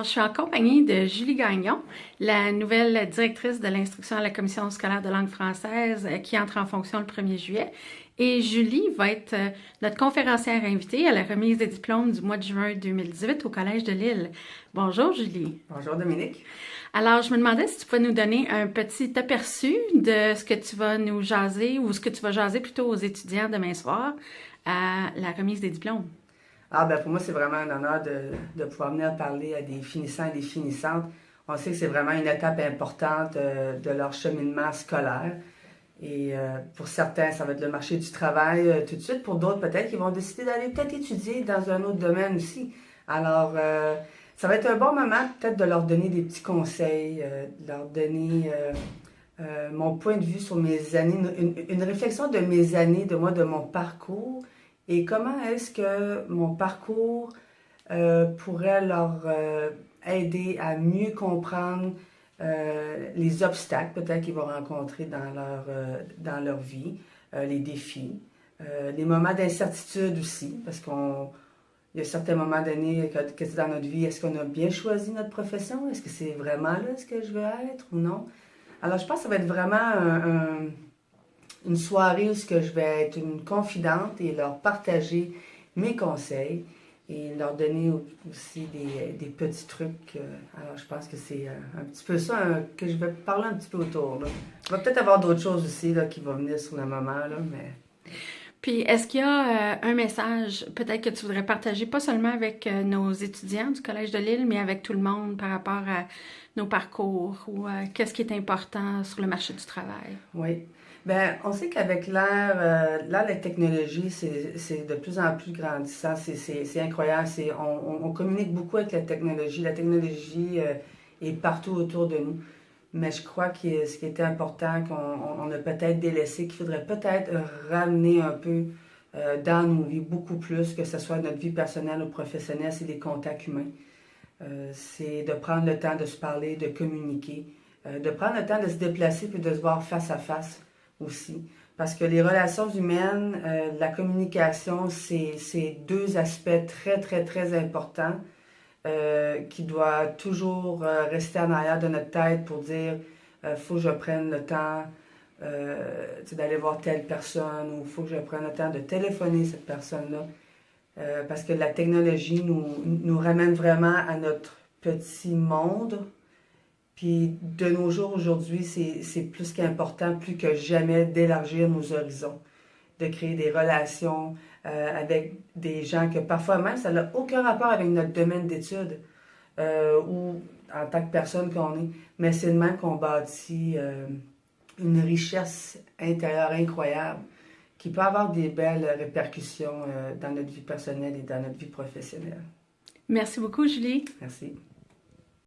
Je suis en compagnie de Julie Gagnon, la nouvelle directrice de l'instruction à la Commission scolaire de langue française qui entre en fonction le 1er juillet. Et Julie va être notre conférencière invitée à la remise des diplômes du mois de juin 2018 au Collège de Lille. Bonjour Julie. Bonjour Dominique. Alors, je me demandais si tu pouvais nous donner un petit aperçu de ce que tu vas nous jaser ou ce que tu vas jaser plutôt aux étudiants demain soir à la remise des diplômes. Pour moi, c'est vraiment un honneur de pouvoir venir parler à des finissants et des finissantes. On sait que c'est vraiment une étape importante de leur cheminement scolaire. Et pour certains, ça va être le marché du travail tout de suite. Pour d'autres, peut-être qu'ils vont décider d'aller peut-être étudier dans un autre domaine aussi. Alors, ça va être un bon moment peut-être de leur donner des petits conseils, de leur donner mon point de vue sur mes années, une réflexion de mes années, de mon parcours. Et comment est-ce que mon parcours pourrait leur aider à mieux comprendre les obstacles peut-être qu'ils vont rencontrer dans leur vie, les défis, les moments d'incertitude aussi, parce il y a certains moments donnés que c'est dans notre vie, est-ce qu'on a bien choisi notre profession? Est-ce que c'est vraiment là ce que je veux être ou non? Alors, je pense que ça va être vraiment une soirée où je vais être une confidente et leur partager mes conseils et leur donner aussi des petits trucs. Alors, je pense que c'est un petit peu ça que je vais parler un petit peu autour. Là. Il va peut-être avoir d'autres choses aussi là, qui vont venir sur le moment, là, mais... Puis, est-ce qu'il y a un message peut-être que tu voudrais partager, pas seulement avec nos étudiants du Collège de Lille, mais avec tout le monde par rapport à nos parcours ou qu'est-ce qui est important sur le marché du travail? Oui. Ben, on sait qu'avec la technologie, c'est de plus en plus grandissant. C'est incroyable. On communique beaucoup avec la technologie. La technologie est partout autour de nous. Mais je crois que ce qui était important, qu'on a peut-être délaissé, qu'il faudrait peut-être ramener un peu dans nos vies, beaucoup plus, que ce soit notre vie personnelle ou professionnelle, c'est des contacts humains. C'est de prendre le temps de se parler, de communiquer, de prendre le temps de se déplacer puis de se voir face à face aussi. Parce que les relations humaines, la communication, c'est deux aspects très, très, très importants qui doivent toujours rester en arrière de notre tête pour dire faut que je prenne le temps d'aller voir telle personne ou faut que je prenne le temps de téléphoner cette personne-là. Parce que la technologie nous ramène vraiment à notre petit monde. Puis de nos jours aujourd'hui, c'est plus qu'important, plus que jamais, d'élargir nos horizons, de créer des relations avec des gens que parfois même ça n'a aucun rapport avec notre domaine d'études ou en tant que personne qu'on est. Mais c'est de même qu'on bâtit une richesse intérieure incroyable qui peut avoir des belles répercussions dans notre vie personnelle et dans notre vie professionnelle. Merci beaucoup, Julie. Merci.